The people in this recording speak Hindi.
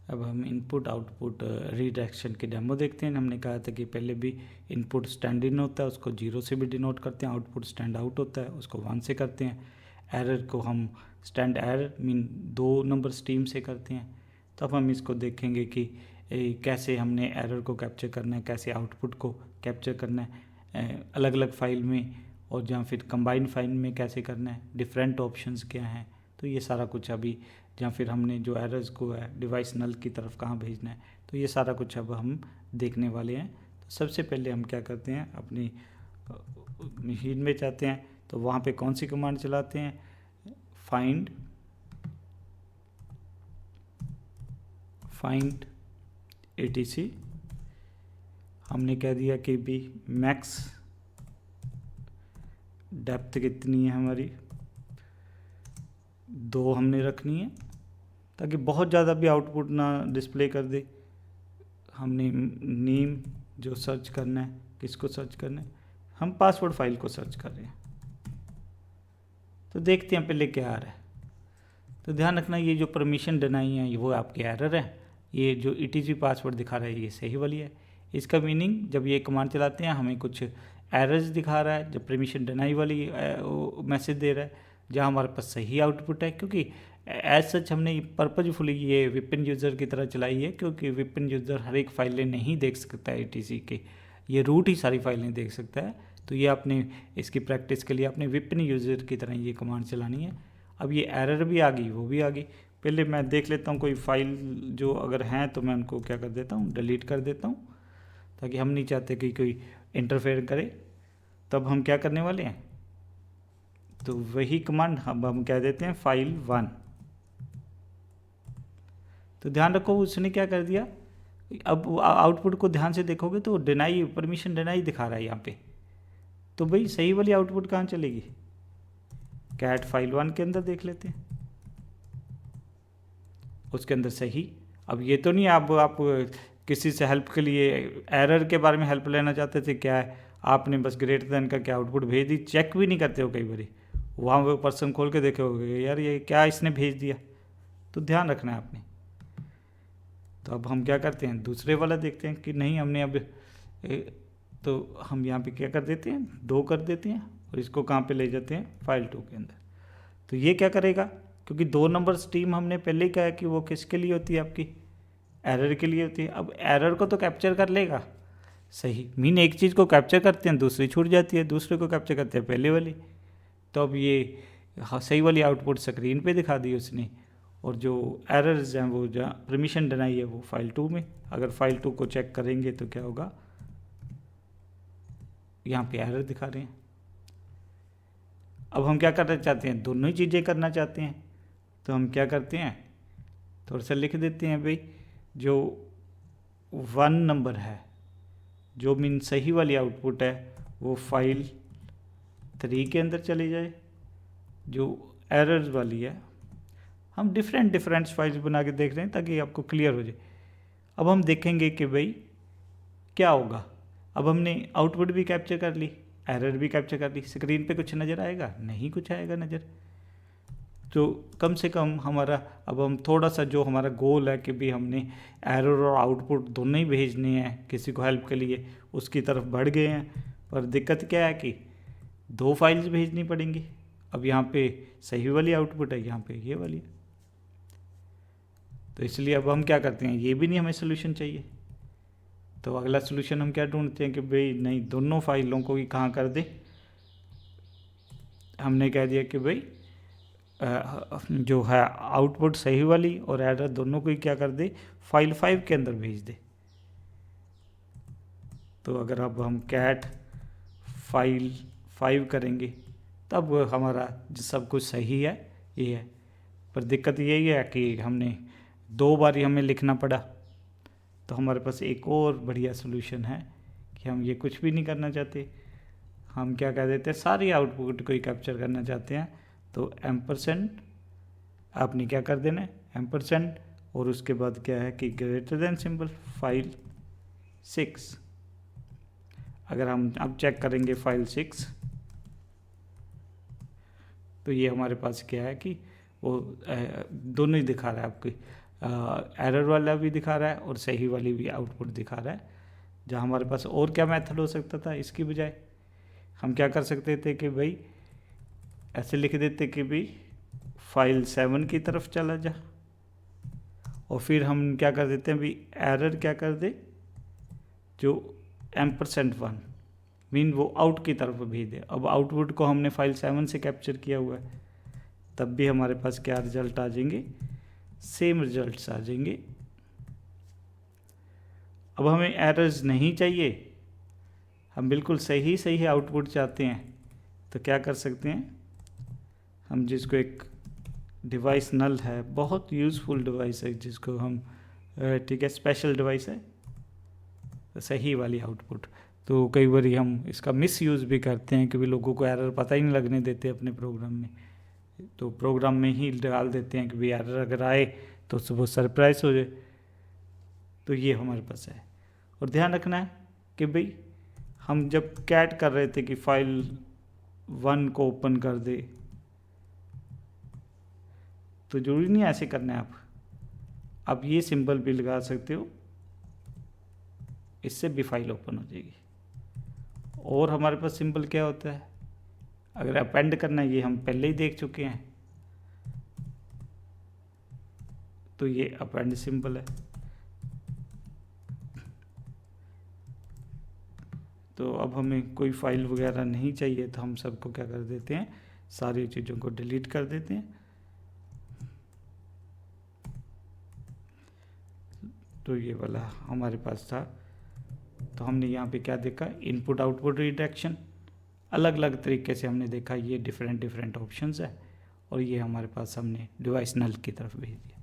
अब हम इनपुट आउटपुट रीडायरेक्शन की डेमो देखते हैं। हमने कहा था कि पहले भी इनपुट स्टैंड इन होता है, उसको 0 से भी डिनोट करते हैं। आउटपुट स्टैंड आउट होता है, उसको 1 से करते हैं। एरर को हम stand error mean 2 number stream से करते हैं। तो अब हम इसको देखेंगे कि कैसे हमने एरर को कैप्चर करना है, कैसे आउटपुट को कैप्चर करना है अलग अलग फाइल में, और या फिर कंबाइंड फाइल में कैसे करना है, डिफरेंट ऑप्शंस क्या हैं। तो ये सारा कुछ अभी, या फिर हमने जो एरर्स को है डिवाइस नल की तरफ कहाँ भेजना है, तो ये सारा कुछ अब हम देखने वाले हैं। तो सबसे पहले हम क्या करते हैं, अपनी मशीन में जाते हैं, तो वहाँ पे कौन सी कमांड चलाते हैं, फाइंड etc। हमने कह दिया कि भी मैक्स डेप्थ कितनी है हमारी, 2 हमने रखनी है, ताकि बहुत ज़्यादा भी आउटपुट ना डिस्प्ले कर दे। हमने नेम जो सर्च करना है, किसको सर्च करना है, हम पासवर्ड फाइल को सर्च कर रहे हैं। तो देखते हैं पहले क्या आ रहा है। तो ध्यान रखना, ये जो परमिशन डिनाई है वो आपके एरर है। ये जो etc पासवर्ड दिखा रहा है ये सही वाली है। इसका मीनिंग, जब ये कमांड चलाते हैं हमें कुछ एरर्स दिखा रहा है, जब परमिशन डिनाई वाली मैसेज दे रहा है, जहाँ हमारे पास सही आउटपुट है। क्योंकि एज सच हमने पर्पजफुली ये विपिन यूज़र की तरह चलाई है, क्योंकि विपिन यूज़र हर एक फाइलें नहीं देख सकता है etc के, ये रूट ही सारी फाइलें देख सकता है। तो ये आपने इसकी प्रैक्टिस के लिए अपने विपिन यूज़र की तरह ये कमांड चलानी है। अब ये एरर भी आ गई, वो भी आ गई। पहले मैं देख लेता हूँ कोई फाइल जो अगर हैं, तो मैं उनको क्या कर देता हूँ, डिलीट कर देता हूँ, ताकि हम नहीं चाहते कि कोई इंटरफेयर करे। तब हम क्या करने वाले हैं, तो वही कमांड हम कह देते हैं फाइल 1। तो ध्यान रखो उसने क्या कर दिया, अब आउटपुट को ध्यान से देखोगे तो डिनाई, परमिशन डिनाई दिखा रहा है यहाँ पे। तो भाई सही वाली आउटपुट कहाँ चलेगी, कैट फाइल 1 के अंदर देख लेते हैं, उसके अंदर सही। अब ये तो नहीं आप किसी से हेल्प के लिए एरर के बारे में हेल्प लेना चाहते थे, क्या है आपने बस ग्रेटर देन का क्या आउटपुट भेज दी, चेक भी नहीं करते हो कई बार, वहाँ वो पर्सन खोल के देखे होगे यार ये क्या इसने भेज दिया। तो ध्यान रखना है आपने। तो अब हम क्या करते हैं, दूसरे वाला देखते हैं कि नहीं हमने अब तो हम यहाँ पे क्या कर देते हैं, 2 कर देते हैं, और इसको कहाँ पे ले जाते हैं, फाइल 2 के अंदर। तो ये क्या करेगा, क्योंकि 2 नंबर स्ट्रीम हमने पहले ही कहा कि वो किसके लिए होती है, आपकी एरर के लिए होती है। अब एरर को तो कैप्चर कर लेगा सही, मीन एक चीज़ को कैप्चर करते हैं दूसरी छूट जाती है, दूसरे को कैप्चर करते हैं पहले वाली। तो अब ये सही वाली आउटपुट स्क्रीन पे दिखा दी उसने, और जो एरर्स हैं वो जहाँ परमिशन डिनाई है वो फाइल 2 में। अगर फाइल 2 को चेक करेंगे तो क्या होगा, यहाँ पे एरर दिखा रहे हैं। अब हम क्या करना चाहते हैं, दोनों ही चीज़ें करना चाहते हैं। तो हम क्या करते हैं, थोड़ा सा लिख देते हैं भाई, जो 1 नंबर है, जो मीन सही वाली आउटपुट है, वो फाइल 3 के अंदर चली जाए। जो एरर्स वाली है, हम डिफरेंट फाइल्स बना के देख रहे हैं ताकि आपको क्लियर हो जाए। अब हम देखेंगे कि भाई क्या होगा। अब हमने आउटपुट भी कैप्चर कर ली, एरर भी कैप्चर कर ली, स्क्रीन पे कुछ नज़र आएगा, नहीं कुछ आएगा नज़र। तो कम से कम हमारा, अब हम थोड़ा सा जो हमारा गोल है कि भी हमने एरर और आउटपुट दोनों ही भेजने हैं किसी को हेल्प के लिए, उसकी तरफ बढ़ गए हैं। पर दिक्कत क्या है कि 2 फाइल्स भेजनी पड़ेंगी। अब यहाँ पे सही वाली आउटपुट है, यहाँ पे ये वाली है। तो इसलिए अब हम क्या करते हैं, ये भी नहीं हमें सोल्यूशन चाहिए। तो अगला सोल्यूशन हम क्या ढूंढते हैं कि भाई नहीं, दोनों फाइलों को ही कहाँ कर दे। हमने कह दिया कि भाई जो है आउटपुट सही वाली और एरर दोनों को ही क्या कर दे, फाइल 5 के अंदर भेज दे। तो अगर अब हम कैट फाइल 5 करेंगे तब हमारा सब कुछ सही है, ये है। पर दिक्कत यही है कि हमने 2 बार ही हमें लिखना पड़ा। तो हमारे पास एक और बढ़िया सोल्यूशन है कि हम ये कुछ भी नहीं करना चाहते, हम क्या कह देते हैं, सारी आउटपुट को ही कैप्चर करना चाहते हैं। तो एम्परसेंड आपने क्या कर देना है, एम्परसेंड, और उसके बाद क्या है कि ग्रेटर देन सिंबल फाइल 6। अगर हम अब चेक करेंगे फाइल 6, तो ये हमारे पास क्या है कि वो दोनों ही दिखा रहा है आपकी, एरर वाला भी दिखा रहा है और सही वाली भी आउटपुट दिखा रहा है। जहाँ हमारे पास और क्या मेथड हो सकता था, इसकी बजाय हम क्या कर सकते थे कि भाई ऐसे लिख देते कि भाई फाइल 7 की तरफ चला जा, और फिर हम क्या कर देते हैं भाई एरर क्या कर दे, जो %1 मीन वो आउट की तरफ भेज दे। अब आउटपुट को हमने फाइल 7 से कैप्चर किया हुआ है, तब भी हमारे पास क्या रिजल्ट आ जाएंगे, सेम रिजल्ट्स आ जाएंगे। अब हमें एरर्स नहीं चाहिए, हम बिल्कुल सही आउटपुट चाहते हैं, तो क्या कर सकते हैं, हम जिसको एक डिवाइस नल है, बहुत यूज़फुल डिवाइस है जिसको हम ठीक है स्पेशल डिवाइस है, तो सही वाली आउटपुट। तो कई बार हम इसका मिस यूज़ भी करते हैं, क्योंकि लोगों को एरर पता ही नहीं लगने देते अपने प्रोग्राम में, तो प्रोग्राम में ही डाल देते हैं कि भाई एरर अगर आए तो वो सरप्राइज हो जाए। तो ये हमारे पास है। और ध्यान रखना है कि भाई हम जब कैट कर रहे थे कि फाइल 1 को ओपन कर दे, तो जरूरी नहीं ऐसे करना है आप ये सिंबल भी लगा सकते हो, इससे भी फाइल ओपन हो जाएगी। और हमारे पास सिंबल क्या होता है, अगर अपेंड करना है, ये हम पहले ही देख चुके हैं, तो ये अपेंड सिंबल है। तो अब हमें कोई फाइल वगैरह नहीं चाहिए, तो हम सबको क्या कर देते हैं, सारी चीज़ों को डिलीट कर देते हैं। तो ये वाला हमारे पास था। तो हमने यहाँ पे क्या देखा, इनपुट आउटपुट रिडायरेक्शन, अलग अलग तरीके से हमने देखा, ये डिफरेंट ऑप्शंस है, और ये हमारे पास हमने डिवाइस नल की तरफ भेज दिया।